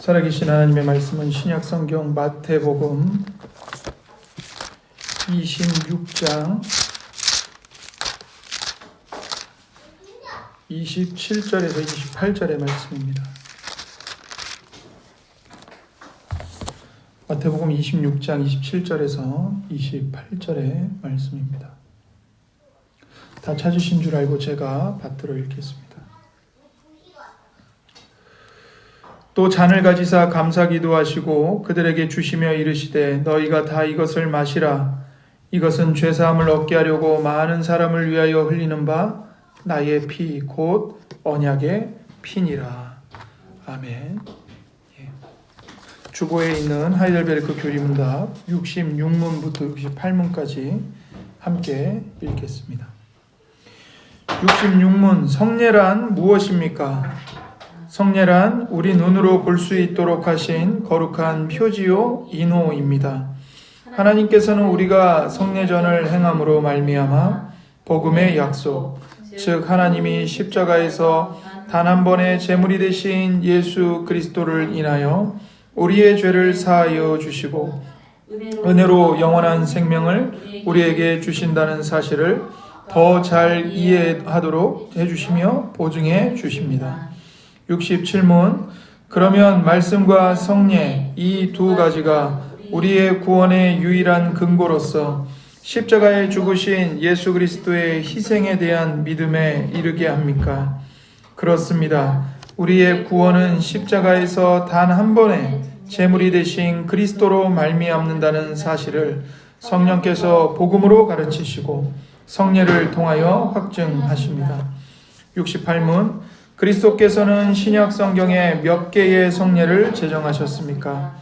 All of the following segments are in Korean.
살아계신 하나님의 말씀은 신약성경 마태복음 26장 27절에서 28절의 말씀입니다. 마태복음 26장 27절에서 28절의 말씀입니다. 다 찾으신 줄 알고 제가 받들어 읽겠습니다. 또 잔을 가지사 감사 기도하시고 그들에게 주시며 이르시되 너희가 다 이것을 마시라. 이것은 죄사함을 얻게 하려고 많은 사람을 위하여 흘리는 바 나의 피 곧 언약의 피니라. 아멘. 주보에 있는 하이델베르크 교리문답 66문부터 68문까지 함께 읽겠습니다. 66문 성례란 무엇입니까? 성례란 우리 눈으로 볼 수 있도록 하신 거룩한 표지요 인호입니다. 하나님께서는 우리가 성례전을 행함으로 말미암아 복음의 약속, 즉 하나님이 십자가에서 단 한 번의 제물이 되신 예수 그리스도를 인하여 우리의 죄를 사하여 주시고 은혜로 영원한 생명을 우리에게 주신다는 사실을 더 잘 이해하도록 해주시며 보증해 주십니다. 67문 그러면 말씀과 성례 이 두 가지가 우리의 구원의 유일한 근거로서 십자가에 죽으신 예수 그리스도의 희생에 대한 믿음에 이르게 합니까? 그렇습니다. 우리의 구원은 십자가에서 단 한 번의 제물이 되신 그리스도로 말미암는다는 사실을 성령께서 복음으로 가르치시고 성례를 통하여 확증하십니다. 68문 그리스도께서는 신약 성경에 몇 개의 성례를 제정하셨습니까?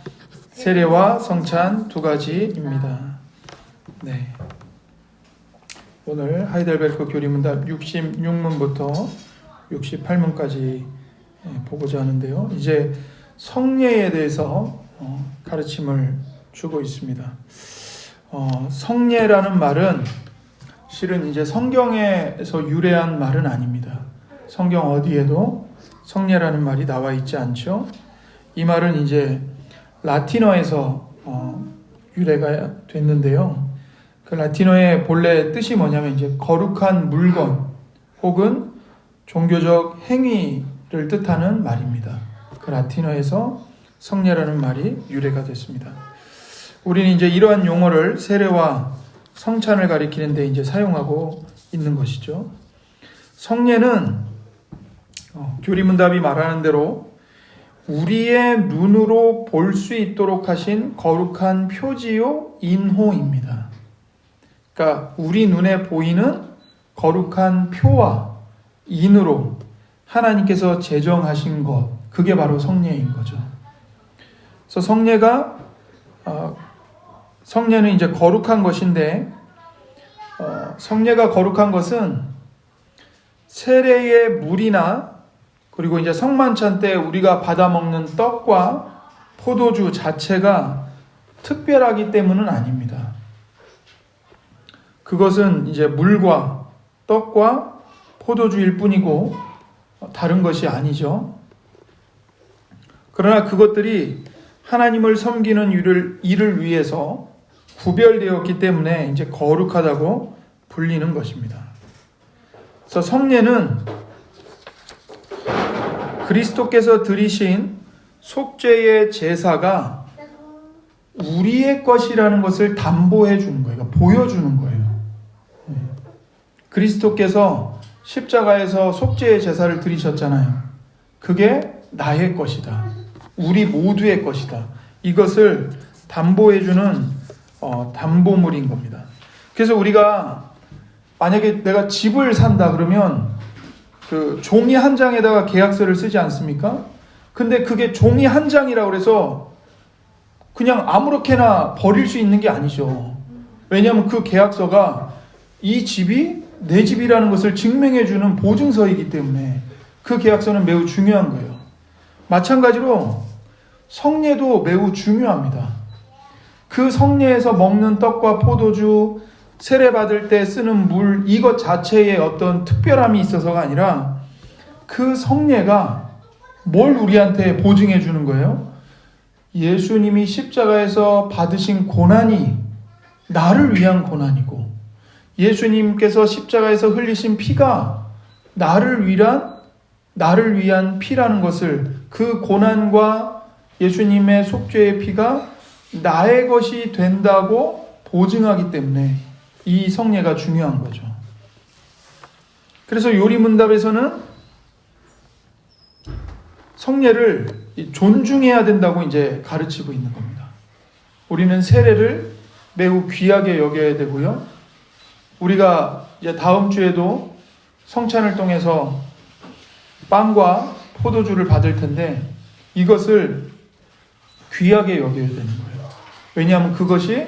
세례와 성찬 두 가지입니다. 네. 오늘 하이델베르크 교리문답 66문부터 68문까지 보고자 하는데요. 이제 성례에 대해서 가르침을 주고 있습니다. 성례라는 말은 실은 이제 성경에서 유래한 말은 아닙니다. 성경 어디에도 성례라는 말이 나와 있지 않죠. 이 말은 이제 라틴어에서 유래가 됐는데요. 그 라틴어의 본래 뜻이 뭐냐면 이제 거룩한 물건 혹은 종교적 행위를 뜻하는 말입니다. 그 라틴어에서 성례라는 말이 유래가 됐습니다. 우리는 이제 이러한 용어를 세례와 성찬을 가리키는 데 이제 사용하고 있는 것이죠. 성례는 교리문답이 말하는 대로 우리의 눈으로 볼 수 있도록 하신 거룩한 표지요 인호입니다. 그러니까 우리 눈에 보이는 거룩한 표와 인으로 하나님께서 제정하신 것, 그게 바로 성례인 거죠. 그래서 성례는 이제 거룩한 것인데 성례가 거룩한 것은 세례의 물이나 그리고 이제 성만찬 때 우리가 받아 먹는 떡과 포도주 자체가 특별하기 때문은 아닙니다. 그것은 이제 물과 떡과 포도주일 뿐이고 다른 것이 아니죠. 그러나 그것들이 하나님을 섬기는 일을 위해서 구별되었기 때문에 이제 거룩하다고 불리는 것입니다. 그래서 성례는 그리스도께서 드리신 속죄의 제사가 우리의 것이라는 것을 담보해 주는 거예요. 보여주는 거예요. 그리스도께서 십자가에서 속죄의 제사를 드리셨잖아요. 그게 나의 것이다. 우리 모두의 것이다. 이것을 담보해 주는 담보물인 겁니다. 그래서 우리가 만약에 내가 집을 산다 그러면 그 종이 한 장에다가 계약서를 쓰지 않습니까? 근데 그게 종이 한 장이라고 해서 그냥 아무렇게나 버릴 수 있는 게 아니죠. 왜냐하면 그 계약서가 이 집이 내 집이라는 것을 증명해주는 보증서이기 때문에 그 계약서는 매우 중요한 거예요. 마찬가지로 성례도 매우 중요합니다. 그 성례에서 먹는 떡과 포도주, 세례받을 때 쓰는 물, 이것 자체에 어떤 특별함이 있어서가 아니라 그 성례가 뭘 우리한테 보증해 주는 거예요? 예수님이 십자가에서 받으신 고난이 나를 위한 고난이고, 예수님께서 십자가에서 흘리신 피가 나를 위한 피라는 것을, 그 고난과 예수님의 속죄의 피가 나의 것이 된다고 보증하기 때문에 이 성례가 중요한 거죠. 그래서 요리문답에서는 성례를 존중해야 된다고 이제 가르치고 있는 겁니다. 우리는 세례를 매우 귀하게 여겨야 되고요. 우리가 이제 다음 주에도 성찬을 통해서 빵과 포도주를 받을 텐데 이것을 귀하게 여겨야 되는 거예요. 왜냐하면 그것이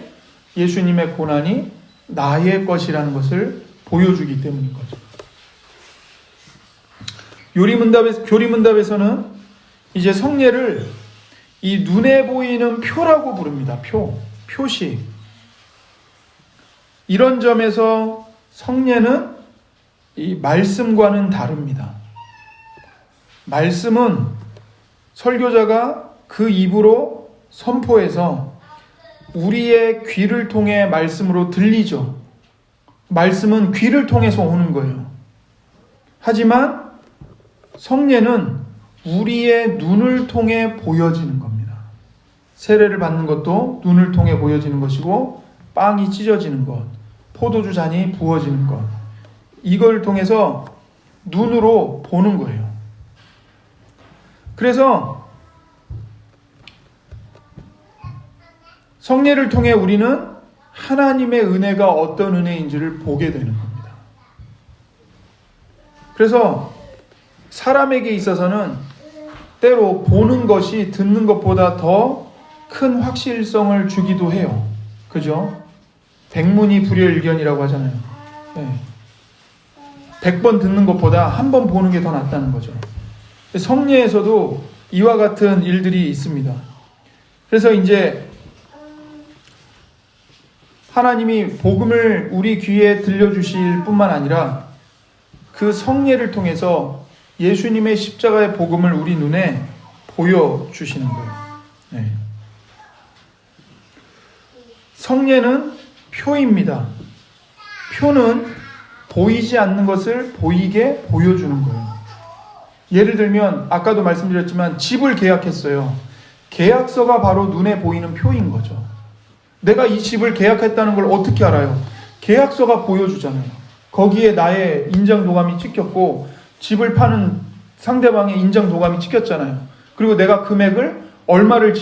예수님의 고난이 나의 것이라는 것을 보여주기 때문인 거죠. 교리문답에서는 이제 성례를 이 눈에 보이는 표라고 부릅니다. 표시. 이런 점에서 성례는 이 말씀과는 다릅니다. 말씀은 설교자가 그 입으로 선포해서 우리의 귀를 통해 말씀으로 들리죠. 말씀은 귀를 통해서 오는 거예요. 하지만 성례는 우리의 눈을 통해 보여지는 겁니다. 세례를 받는 것도 눈을 통해 보여지는 것이고, 빵이 찢어지는 것, 포도주 잔이 부어지는 것, 이걸 통해서 눈으로 보는 거예요. 그래서 성례를 통해 우리는 하나님의 은혜가 어떤 은혜인지를 보게 되는 겁니다. 그래서 사람에게 있어서는 때로 보는 것이 듣는 것보다 더 큰 확실성을 주기도 해요. 그죠? 백문이 불여일견이라고 하잖아요. 네. 100번 듣는 것보다 한 번 보는 게 더 낫다는 거죠. 성례에서도 이와 같은 일들이 있습니다. 그래서 이제 하나님이 복음을 우리 귀에 들려주실 뿐만 아니라 그 성례를 통해서 예수님의 십자가의 복음을 우리 눈에 보여주시는 거예요. 네. 성례는 표입니다. 표는 보이지 않는 것을 보이게 보여주는 거예요. 예를 들면 아까도 말씀드렸지만 집을 계약했어요. 계약서가 바로 눈에 보이는 표인 거죠. 내가 이 집을 계약했다는 걸 어떻게 알아요? 계약서가 보여주잖아요. 거기에 나의 인장도감이 찍혔고 집을 파는 상대방의 인장도감이 찍혔잖아요. 그리고 내가 금액을 얼마를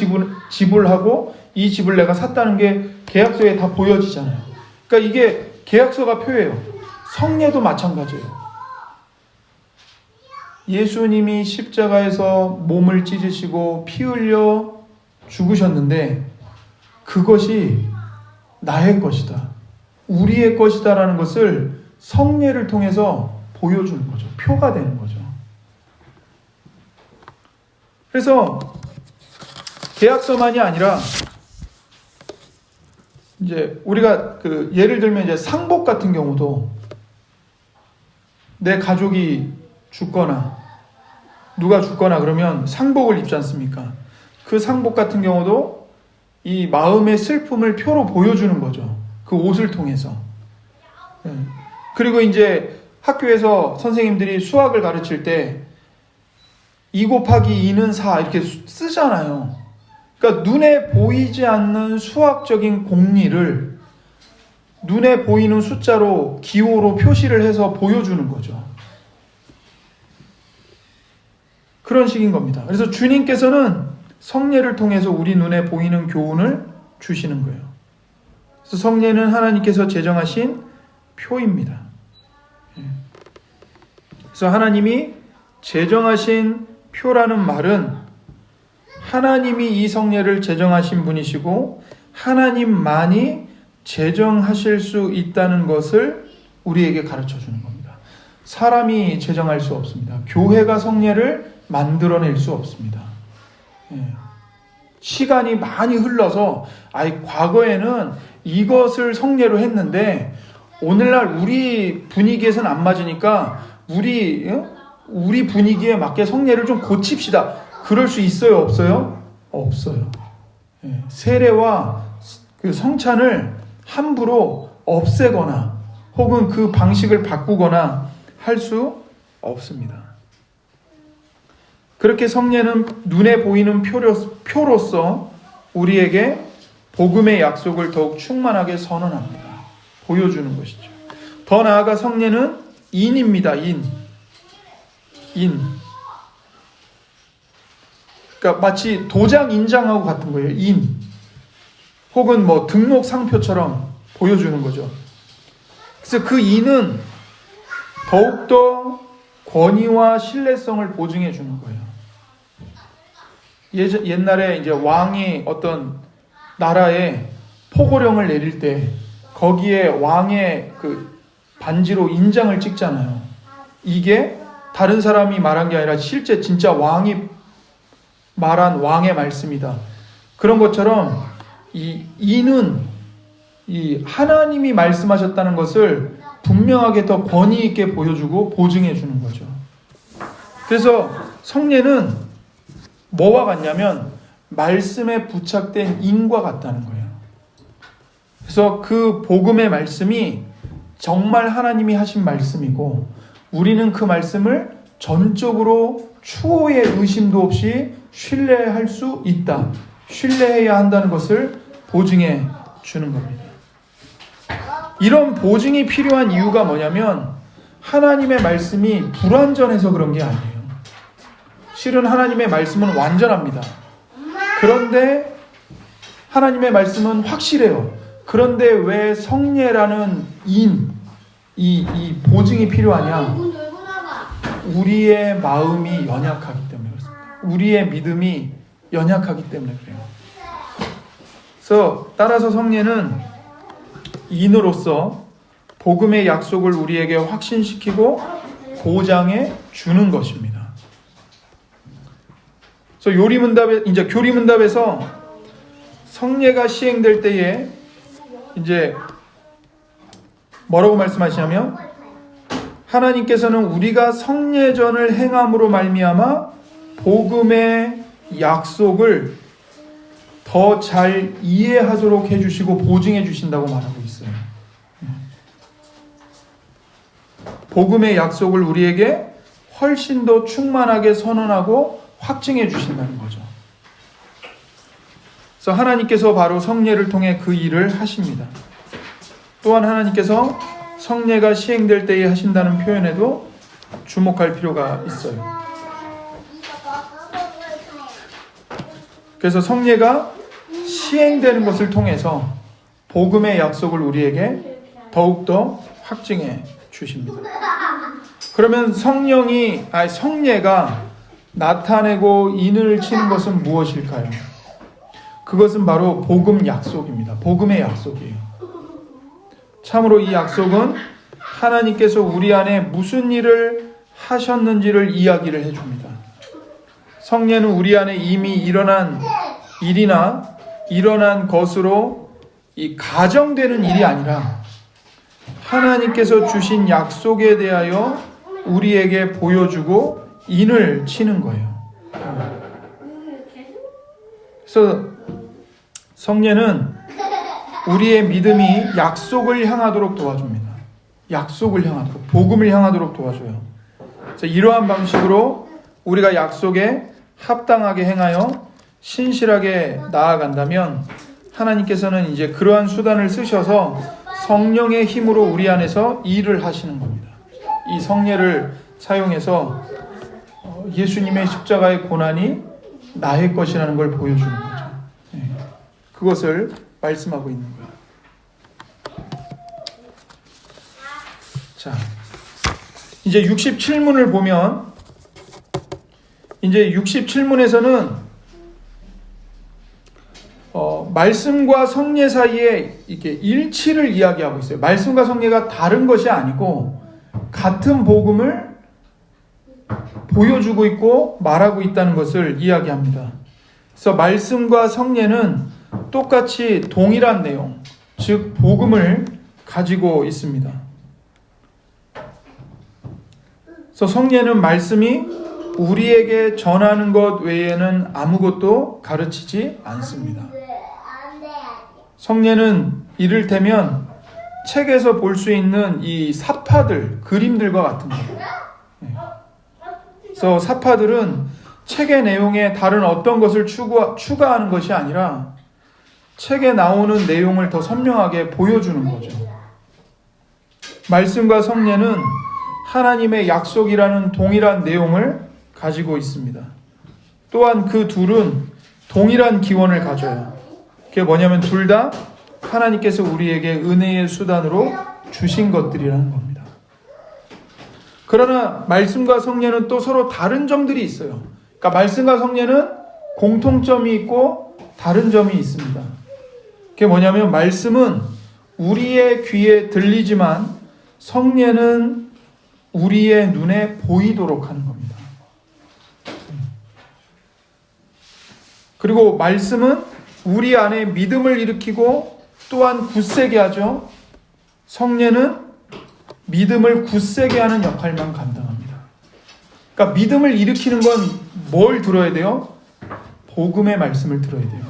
지불하고 이 집을 내가 샀다는 게 계약서에 다 보여지잖아요. 그러니까 이게 계약서가 표예요. 성례도 마찬가지예요. 예수님이 십자가에서 몸을 찢으시고 피 흘려 죽으셨는데 그것이 나의 것이다, 우리의 것이다라는 것을 성례를 통해서 보여주는 거죠. 표가 되는 거죠. 그래서 계약서만이 아니라 이제 우리가 예를 들면 이제 상복 같은 경우도 내 가족이 죽거나 누가 죽거나 그러면 상복을 입지 않습니까? 그 상복 같은 경우도 이 마음의 슬픔을 표로 보여주는 거죠. 그 옷을 통해서. 그리고 이제 학교에서 선생님들이 수학을 가르칠 때 2 곱하기 2는 4 이렇게 쓰잖아요. 그러니까 눈에 보이지 않는 수학적인 공리를 눈에 보이는 숫자로 기호로 표시를 해서 보여주는 거죠. 그런 식인 겁니다. 그래서 주님께서는 성례를 통해서 우리 눈에 보이는 교훈을 주시는 거예요. 그래서 성례는 하나님께서 제정하신 표입니다. 그래서 하나님이 제정하신 표라는 말은 하나님이 이 성례를 제정하신 분이시고 하나님만이 제정하실 수 있다는 것을 우리에게 가르쳐 주는 겁니다. 사람이 제정할 수 없습니다. 교회가 성례를 만들어낼 수 없습니다. 시간이 많이 흘러서 과거에는 이것을 성례로 했는데 오늘날 우리 분위기에서는 안 맞으니까 우리 분위기에 맞게 성례를 좀 고칩시다. 그럴 수 있어요, 없어요? 없어요. 예, 세례와 그 성찬을 함부로 없애거나 혹은 그 방식을 바꾸거나 할 수 없습니다. 그렇게 성례는 눈에 보이는 표로서 우리에게 복음의 약속을 더욱 충만하게 선언합니다. 보여주는 것이죠. 더 나아가 성례는 인입니다. 인. 그러니까 마치 도장 인장하고 같은 거예요. 인. 혹은 뭐 등록 상표처럼 보여주는 거죠. 그래서 그 인은 더욱더 권위와 신뢰성을 보증해 주는 거예요. 옛날에 이제 왕이 어떤 나라에 포고령을 내릴 때 거기에 왕의 그 반지로 인장을 찍잖아요. 이게 다른 사람이 말한 게 아니라 실제 진짜 왕이 말한 왕의 말씀이다. 그런 것처럼 이 인은 이 하나님이 말씀하셨다는 것을 분명하게 더 권위 있게 보여주고 보증해 주는 거죠. 그래서 성례는 뭐와 같냐면 말씀에 부착된 인과 같다는 거예요. 그래서 그 복음의 말씀이 정말 하나님이 하신 말씀이고 우리는 그 말씀을 전적으로 추호의 의심도 없이 신뢰할 수 있다. 신뢰해야 한다는 것을 보증해 주는 겁니다. 이런 보증이 필요한 이유가 뭐냐면 하나님의 말씀이 불완전해서 그런 게 아니에요. 실은 하나님의 말씀은 완전합니다. 그런데 하나님의 말씀은 확실해요. 그런데 왜 성례라는 이 보증이 필요하냐? 우리의 마음이 연약하기 때문에 그렇습니다. 우리의 믿음이 연약하기 때문에 그래요. 그래서 따라서 성례는 인으로서 복음의 약속을 우리에게 확신시키고 보장해 주는 것입니다. 그래서 교리문답에서 성례가 시행될 때에 이제 뭐라고 말씀하시냐면 하나님께서는 우리가 성례전을 행함으로 말미암아 복음의 약속을 더 잘 이해하도록 해주시고 보증해 주신다고 말하고 있어요. 복음의 약속을 우리에게 훨씬 더 충만하게 선언하고 확증해 주신다는 거죠. 그래서 하나님께서 바로 성례를 통해 그 일을 하십니다. 또한 하나님께서 성례가 시행될 때에 하신다는 표현에도 주목할 필요가 있어요. 그래서 성례가 시행되는 것을 통해서 복음의 약속을 우리에게 더욱더 확증해 주십니다. 그러면 성례가 나타내고 인을 치는 것은 무엇일까요? 그것은 바로 복음 약속입니다. 복음의 약속이에요. 참으로 이 약속은 하나님께서 우리 안에 무슨 일을 하셨는지를 이야기를 해줍니다. 성례는 우리 안에 이미 일어난 일이나 일어난 것으로 이 가정되는 일이 아니라 하나님께서 주신 약속에 대하여 우리에게 보여주고 인을 치는 거예요. 그래서 성례는 우리의 믿음이 약속을 향하도록 도와줍니다. 약속을 향하도록, 복음을 향하도록 도와줘요. 그래서 이러한 방식으로 우리가 약속에 합당하게 행하여 신실하게 나아간다면 하나님께서는 이제 그러한 수단을 쓰셔서 성령의 힘으로 우리 안에서 일을 하시는 겁니다. 이 성례를 사용해서 예수님의 십자가의 고난이 나의 것이라는 걸 보여주는 거죠. 그것을 말씀하고 있는 거예요. 자, 이제 67문을 보면 이제 67문에서는 말씀과 성례 사이에 이렇게 일치를 이야기하고 있어요. 말씀과 성례가 다른 것이 아니고 같은 복음을 보여주고 있고 말하고 있다는 것을 이야기합니다. 그래서 말씀과 성례는 똑같이 동일한 내용, 즉 복음을 가지고 있습니다. 그래서 성례는 말씀이 우리에게 전하는 것 외에는 아무것도 가르치지 않습니다. 성례는 이를테면 책에서 볼 수 있는 이 사파들, 그림들과 같은 거예요. 그래서 사파들은 책의 내용에 다른 어떤 것을 추가하는 것이 아니라 책에 나오는 내용을 더 선명하게 보여주는 거죠. 말씀과 성례는 하나님의 약속이라는 동일한 내용을 가지고 있습니다. 또한 그 둘은 동일한 기원을 가져요. 그게 뭐냐면 둘 다 하나님께서 우리에게 은혜의 수단으로 주신 것들이라는 겁니다. 그러나 말씀과 성례는 또 서로 다른 점들이 있어요. 그러니까 말씀과 성례는 공통점이 있고 다른 점이 있습니다. 그게 뭐냐면 말씀은 우리의 귀에 들리지만 성례는 우리의 눈에 보이도록 하는 겁니다. 그리고 말씀은 우리 안에 믿음을 일으키고 또한 굳세게 하죠. 성례는 믿음을 굳세게 하는 역할만 감당합니다. 그러니까 믿음을 일으키는 건 뭘 들어야 돼요? 복음의 말씀을 들어야 돼요.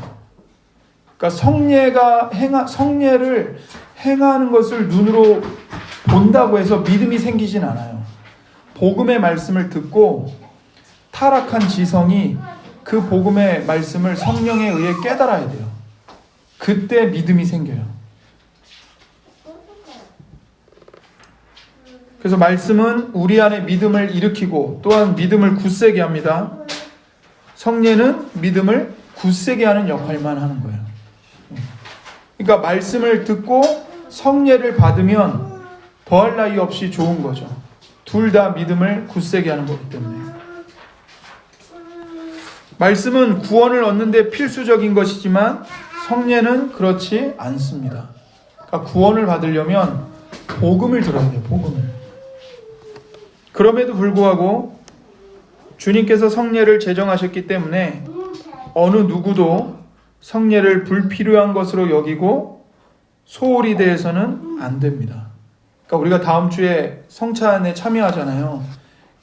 그러니까 성례를 행하는 것을 눈으로 본다고 해서 믿음이 생기진 않아요. 복음의 말씀을 듣고 타락한 지성이 그 복음의 말씀을 성령에 의해 깨달아야 돼요. 그때 믿음이 생겨요. 그래서 말씀은 우리 안에 믿음을 일으키고 또한 믿음을 굳세게 합니다. 성례는 믿음을 굳세게 하는 역할만 하는 거예요. 그러니까 말씀을 듣고 성례를 받으면 더할 나위 없이 좋은 거죠. 둘 다 믿음을 굳세게 하는 거기 때문에. 말씀은 구원을 얻는 데 필수적인 것이지만 성례는 그렇지 않습니다. 그러니까 구원을 받으려면 복음을 들어야 돼요. 복음을. 그럼에도 불구하고 주님께서 성례를 제정하셨기 때문에 어느 누구도 성례를 불필요한 것으로 여기고 소홀히 대해서는 안 됩니다. 그러니까 우리가 다음 주에 성찬에 참여하잖아요.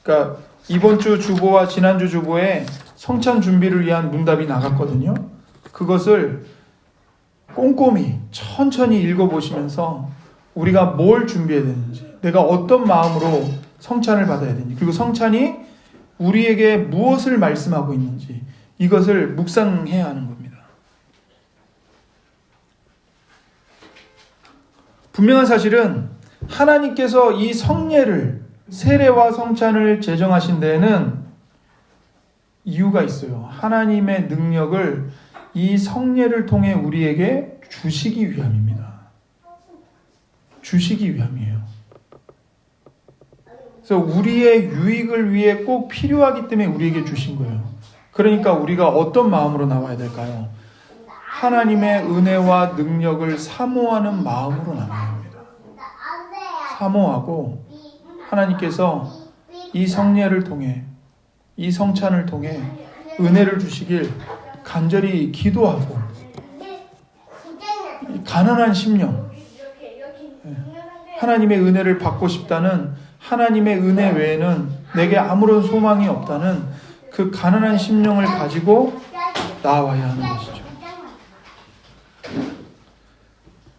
그러니까 이번 주 주보와 지난주 주보에 성찬 준비를 위한 문답이 나갔거든요. 그것을 꼼꼼히 천천히 읽어보시면서 우리가 뭘 준비해야 되는지, 내가 어떤 마음으로 성찬을 받아야 되는지, 그리고 성찬이 우리에게 무엇을 말씀하고 있는지 이것을 묵상해야 하는 겁니다. 분명한 사실은 하나님께서 이 성례를, 세례와 성찬을 제정하신 데에는 이유가 있어요. 하나님의 능력을 이 성례를 통해 우리에게 주시기 위함입니다. 주시기 위함이에요. 그래서 우리의 유익을 위해 꼭 필요하기 때문에 우리에게 주신 거예요. 그러니까 우리가 어떤 마음으로 나와야 될까요? 하나님의 은혜와 능력을 사모하는 마음으로 나와야 합니다. 사모하고 하나님께서 이 성례를 통해, 이 성찬을 통해 은혜를 주시길 간절히 기도하고, 가난한 심령, 하나님의 은혜를 받고 싶다는, 하나님의 은혜 외에는 내게 아무런 소망이 없다는 그 가난한 심령을 가지고 나와야 하는 것이죠.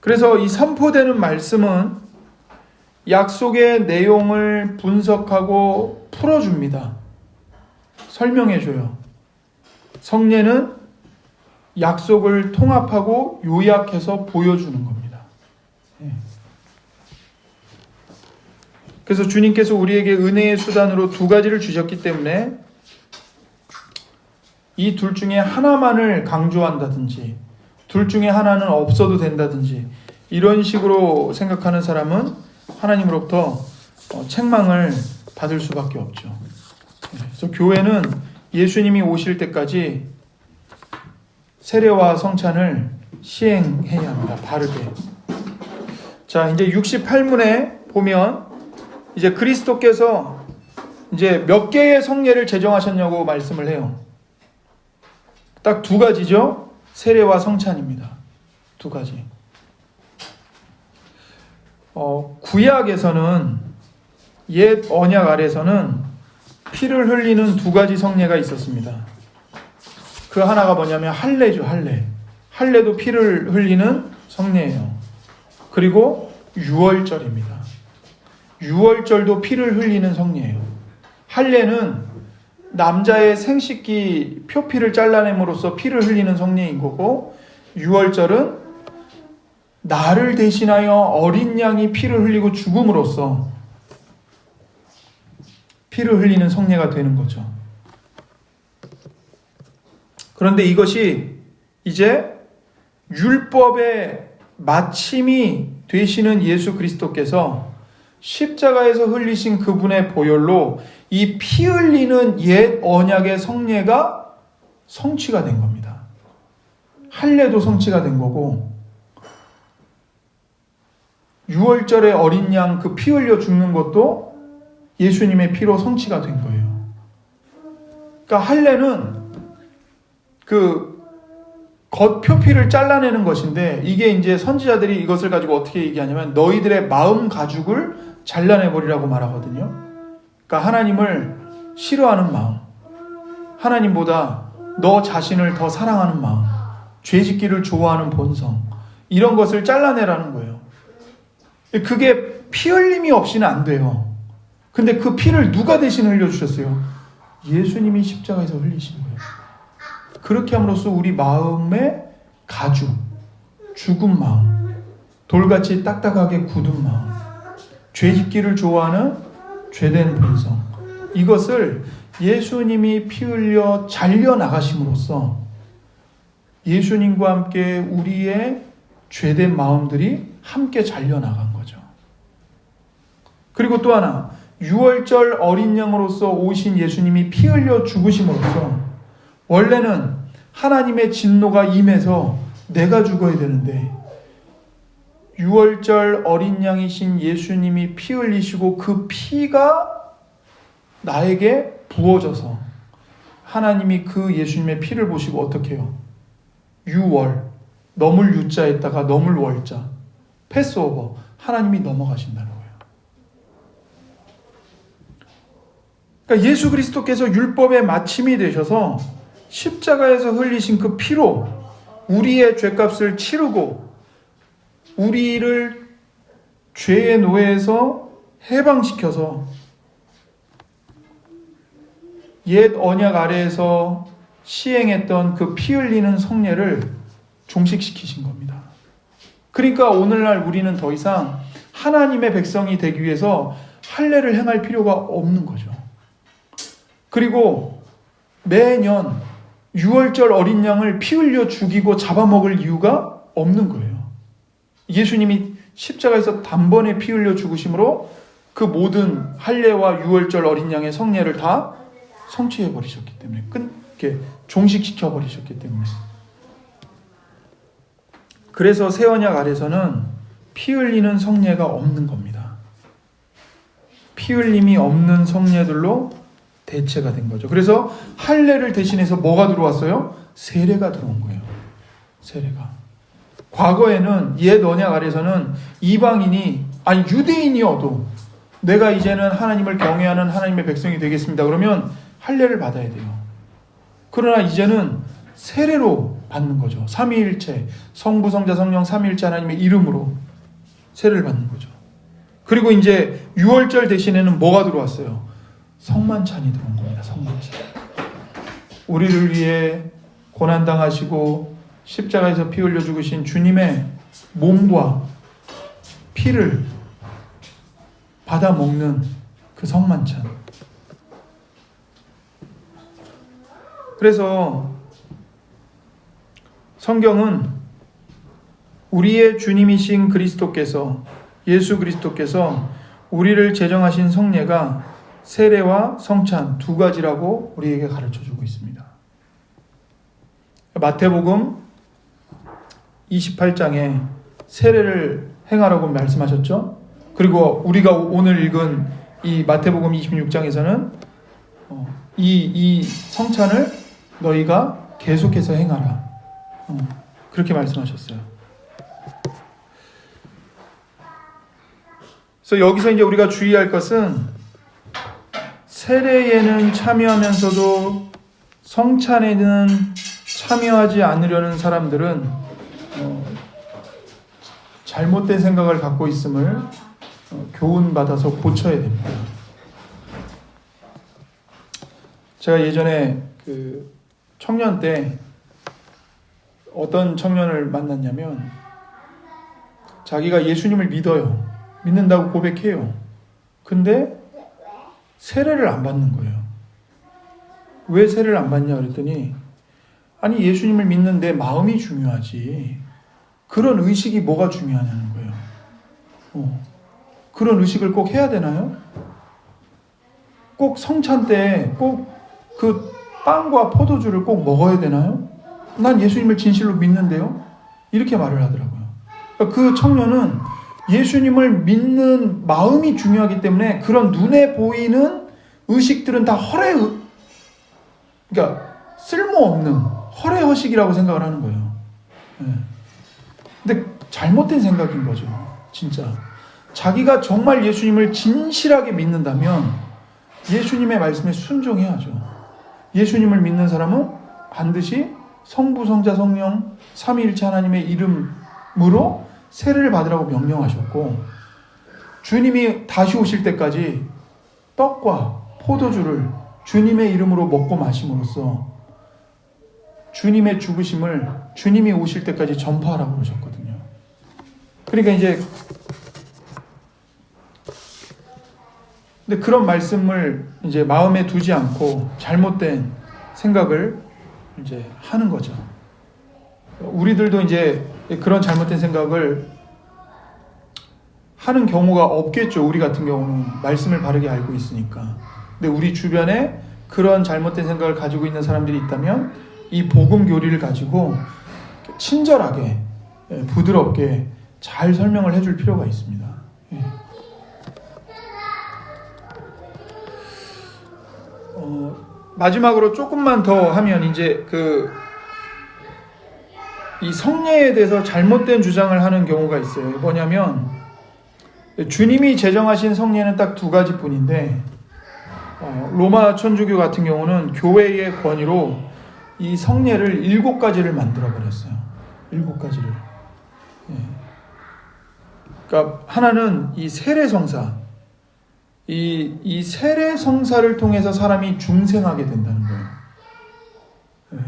그래서 이 선포되는 말씀은 약속의 내용을 분석하고 풀어줍니다. 설명해줘요. 성례는 약속을 통합하고 요약해서 보여주는 겁니다. 그래서 주님께서 우리에게 은혜의 수단으로 두 가지를 주셨기 때문에 이 둘 중에 하나만을 강조한다든지 둘 중에 하나는 없어도 된다든지 이런 식으로 생각하는 사람은 하나님으로부터 책망을 받을 수밖에 없죠. 그래서 교회는 예수님이 오실 때까지 세례와 성찬을 시행해야 합니다. 바르게. 자, 이제 68문에 보면 이제 그리스도께서 이제 몇 개의 성례를 제정하셨냐고 말씀을 해요. 딱 두 가지죠. 세례와 성찬입니다. 두 가지. 구약에서는 옛 언약 아래서는 피를 흘리는 두 가지 성례가 있었습니다. 그 하나가 뭐냐면 할례죠, 할례. 할례도 피를 흘리는 성례예요. 그리고 유월절입니다. 유월절도 피를 흘리는 성례예요. 할례는 남자의 생식기 표피를 잘라냄으로써 피를 흘리는 성례인 거고, 유월절은 나를 대신하여 어린 양이 피를 흘리고 죽음으로써 피를 흘리는 성례가 되는 거죠. 그런데 이것이 이제 율법의 마침이 되시는 예수 그리스도께서 십자가에서 흘리신 그분의 보혈로 이 피 흘리는 옛 언약의 성례가 성취가 된 겁니다. 할례도 성취가 된 거고, 유월절의 어린 양 그 피 흘려 죽는 것도 예수님의 피로 성취가 된 거예요. 그러니까 할례는 그 겉표피를 잘라내는 것인데, 이게 이제 선지자들이 이것을 가지고 어떻게 얘기하냐면 너희들의 마음 가죽을 잘라내버리라고 말하거든요. 그러니까 하나님을 싫어하는 마음, 하나님보다 너 자신을 더 사랑하는 마음, 죄짓기를 좋아하는 본성, 이런 것을 잘라내라는 거예요. 그게 피 흘림이 없이는 안 돼요. 근데 그 피를 누가 대신 흘려주셨어요? 예수님이 십자가에서 흘리신 거예요. 그렇게 함으로써 우리 마음의 가죽, 죽은 마음, 돌같이 딱딱하게 굳은 마음, 죄짓기를 좋아하는 죄된 본성, 이것을 예수님이 피 흘려 잘려 나가심으로써 예수님과 함께 우리의 죄된 마음들이 함께 잘려 나간 거죠. 그리고 또 하나, 유월절 어린 양으로서 오신 예수님이 피 흘려 죽으심으로써 원래는 하나님의 진노가 임해서 내가 죽어야 되는데, 유월절 어린 양이신 예수님이 피 흘리시고 그 피가 나에게 부어져서 하나님이 그 예수님의 피를 보시고 어떻게 해요? 유월, 넘을 유자에다가 넘을 월자, 패스오버, 하나님이 넘어가신다는 거예요. 그러니까 예수 그리스도께서 율법의 마침이 되셔서 십자가에서 흘리신 그 피로 우리의 죄값을 치르고 우리를 죄의 노예에서 해방시켜서 옛 언약 아래에서 시행했던 그 피 흘리는 성례를 종식시키신 겁니다. 그러니까 오늘날 우리는 더 이상 하나님의 백성이 되기 위해서 할례를 행할 필요가 없는 거죠. 그리고 매년 유월절 어린 양을 피 흘려 죽이고 잡아먹을 이유가 없는 거예요. 예수님이 십자가에서 단번에 피 흘려 죽으심으로 그 모든 할례와 유월절 어린 양의 성례를 다 성취해 버리셨기 때문에, 종식시켜 버리셨기 때문에. 그래서 새 언약 아래서는 피 흘리는 성례가 없는 겁니다. 피 흘림이 없는 성례들로 대체가 된 거죠. 그래서 할례를 대신해서 뭐가 들어왔어요? 세례가 들어온 거예요. 세례가. 과거에는 옛 언약 아래서는 이방인이, 아니 유대인이어도 내가 이제는 하나님을 경외하는 하나님의 백성이 되겠습니다. 그러면 할례를 받아야 돼요. 그러나 이제는 세례로 받는 거죠. 삼위일체, 성부, 성자, 성령 삼위일체 하나님의 이름으로 세례를 받는 거죠. 그리고 이제 유월절 대신에는 뭐가 들어왔어요? 성만찬이 들어온 겁니다. 성만찬. 우리를 위해 고난당하시고 십자가에서 피 흘려 죽으신 주님의 몸과 피를 받아 먹는 그 성만찬. 그래서 성경은 우리의 주님이신 그리스도께서, 예수 그리스도께서 우리를 제정하신 성례가 세례와 성찬 두 가지라고 우리에게 가르쳐주고 있습니다. 마태복음 28장에 세례를 행하라고 말씀하셨죠. 그리고 우리가 오늘 읽은 이 마태복음 26장에서는 이 성찬을 너희가 계속해서 행하라, 그렇게 말씀하셨어요. 그래서 여기서 이제 우리가 주의할 것은 세례에는 참여하면서도 성찬에는 참여하지 않으려는 사람들은 잘못된 생각을 갖고 있음을 교훈받아서 고쳐야 됩니다. 제가 예전에 그 청년 때 어떤 청년을 만났냐면 자기가 예수님을 믿어요. 믿는다고 고백해요. 근데 세례를 안 받는 거예요. 왜 세례를 안 받냐 그랬더니 아니 예수님을 믿는 내 마음이 중요하지 그런 의식이 뭐가 중요하냐는 거예요. 그런 의식을 꼭 해야 되나요? 꼭 성찬 때 꼭 그 빵과 포도주를 꼭 먹어야 되나요? 난 예수님을 진실로 믿는데요. 이렇게 말을 하더라고요. 그러니까 그 청년은 예수님을 믿는 마음이 중요하기 때문에 그런 눈에 보이는 의식들은 다 그러니까 쓸모없는 허례허식이라고 생각을 하는 거예요. 근데 잘못된 생각인 거죠. 진짜. 자기가 정말 예수님을 진실하게 믿는다면 예수님의 말씀에 순종해야죠. 예수님을 믿는 사람은 반드시 성부, 성자, 성령, 삼위일체 하나님의 이름으로 세례를 받으라고 명령하셨고 주님이 다시 오실 때까지 떡과 포도주를 주님의 이름으로 먹고 마심으로써 주님의 죽으심을 주님이 오실 때까지 전파하라고 그러셨거든요. 그러니까 이제 근데 그런 말씀을 이제 마음에 두지 않고 잘못된 생각을 이제 하는 거죠. 우리들도 이제 그런 잘못된 생각을 하는 경우가 없겠죠. 우리 같은 경우는 말씀을 바르게 알고 있으니까. 근데 우리 주변에 그런 잘못된 생각을 가지고 있는 사람들이 있다면 이 복음 교리를 가지고 친절하게 부드럽게 잘 설명을 해줄 필요가 있습니다. 마지막으로 조금만 더 하면 이제 이 성례에 대해서 잘못된 주장을 하는 경우가 있어요. 뭐냐면 주님이 제정하신 성례는 딱 두 가지뿐인데 로마 천주교 같은 경우는 교회의 권위로 이 성례를 7가지를 만들어 버렸어요. 7가지를. 그러니까 하나는 이 세례성사. 이 세례성사를 통해서 사람이 중생하게 된다는 거예요.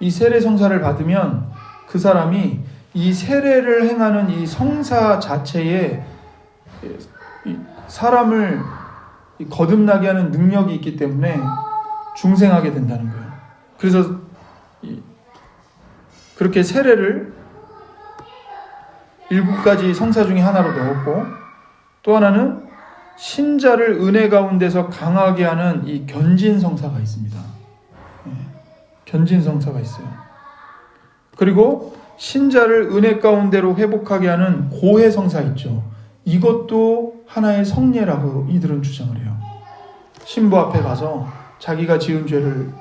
이 세례성사를 받으면 그 사람이 이 세례를 행하는 이 성사 자체에 사람을 거듭나게 하는 능력이 있기 때문에 중생하게 된다는 거예요. 그래서 그렇게 세례를 7가지 성사 중에 하나로 넣었고 또 하나는 신자를 은혜 가운데서 강하게 하는 이 견진성사가 있습니다. 견진성사가 있어요. 그리고 신자를 은혜 가운데로 회복하게 하는 고해성사 있죠. 이것도 하나의 성례라고 이들은 주장을 해요. 신부 앞에 가서 자기가 지은 죄를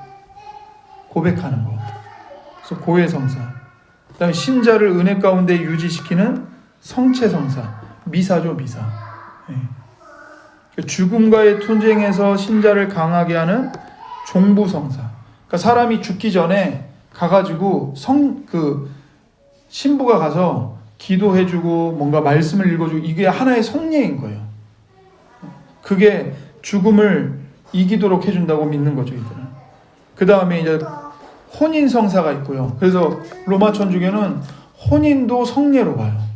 고백하는 거. 그래서 고해성사. 그다음에 신자를 은혜 가운데 유지시키는 성체성사. 미사죠, 미사. 죽음과의 투쟁에서 신자를 강하게 하는 종부성사. 그러니까 사람이 죽기 전에 가가지고 신부가 가서 기도해주고 뭔가 말씀을 읽어주고 이게 하나의 성례인 거예요. 그게 죽음을 이기도록 해준다고 믿는 거죠, 이들은. 그 다음에 이제 혼인성사가 있고요. 그래서 로마 천주교는 혼인도 성례로 봐요.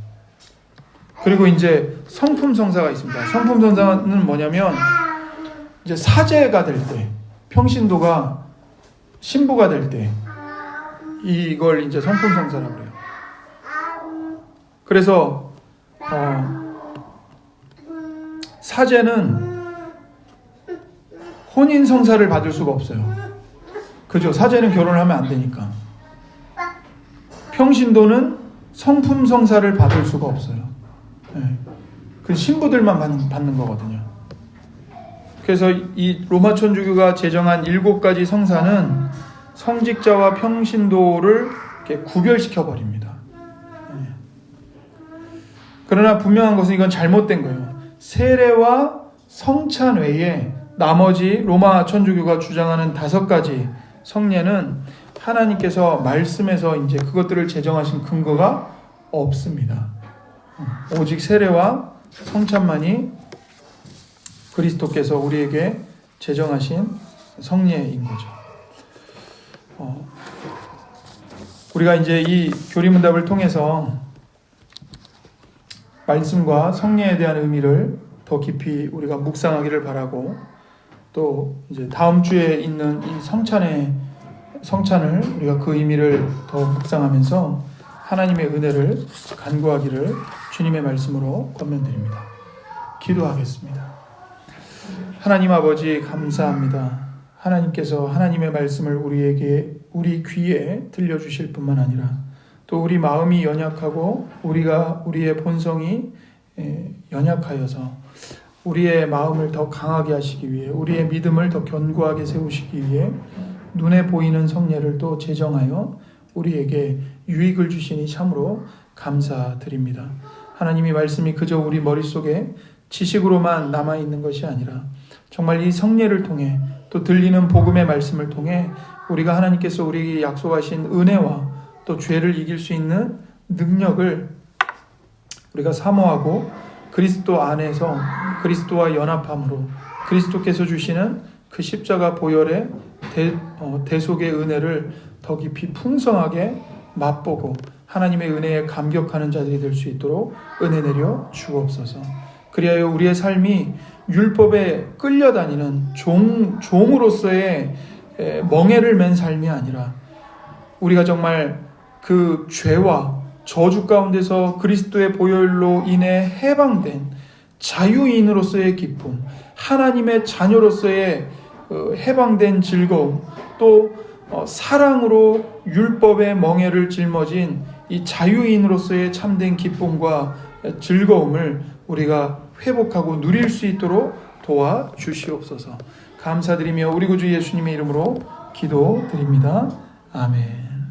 그리고 이제 성품성사가 있습니다. 성품성사는 뭐냐면 이제 사제가 될 때, 평신도가 신부가 될 때 이걸 이제 성품성사라고 그래요. 그래서 사제는 혼인성사를 받을 수가 없어요. 그죠? 사제는 결혼을 하면 안 되니까. 평신도는 성품성사를 받을 수가 없어요. 그 신부들만 받는 거거든요. 그래서 이 로마 천주교가 제정한 7가지 성사는 성직자와 평신도를 이렇게 구별시켜 버립니다. 그러나 분명한 것은 이건 잘못된 거예요. 세례와 성찬 외에 나머지 로마 천주교가 주장하는 5가지 성례는 하나님께서 말씀에서 이제 그것들을 제정하신 근거가 없습니다. 오직 세례와 성찬만이 그리스도께서 우리에게 제정하신 성례인 거죠. 우리가 이제 이 교리문답을 통해서 말씀과 성례에 대한 의미를 더 깊이 우리가 묵상하기를 바라고, 또 이제 다음 주에 있는 이 성찬을 우리가 그 의미를 더 묵상하면서 하나님의 은혜를 간구하기를 주님의 말씀으로 권면드립니다. 기도하겠습니다. 하나님 아버지 감사합니다. 하나님께서 하나님의 말씀을 우리 귀에 들려주실 뿐만 아니라 또 우리 마음이 연약하고 우리의 본성이 연약하여서 우리의 마음을 더 강하게 하시기 위해, 우리의 믿음을 더 견고하게 세우시기 위해 눈에 보이는 성례를 또 제정하여 우리에게 유익을 주시니 참으로 감사드립니다. 하나님의 말씀이 그저 우리 머릿속에 지식으로만 남아있는 것이 아니라 정말 이 성례를 통해 또 들리는 복음의 말씀을 통해 우리가 하나님께서 우리에게 약속하신 은혜와 또 죄를 이길 수 있는 능력을 우리가 사모하고 그리스도 안에서 그리스도와 연합함으로 그리스도께서 주시는 그 십자가 보혈의 대속의 은혜를 더 깊이 풍성하게 맛보고 하나님의 은혜에 감격하는 자들이 될 수 있도록 은혜 내려 주옵소서. 그리하여 우리의 삶이 율법에 끌려다니는 종으로서의 멍에를 맨 삶이 아니라 우리가 정말 그 죄와 저주 가운데서 그리스도의 보혈로 인해 해방된 자유인으로서의 기쁨, 하나님의 자녀로서의 해방된 즐거움, 또 사랑으로 율법의 멍에를 짊어진 이 자유인으로서의 참된 기쁨과 즐거움을 우리가 회복하고 누릴 수 있도록 도와주시옵소서. 감사드리며 우리 구주 예수님의 이름으로 기도드립니다. 아멘.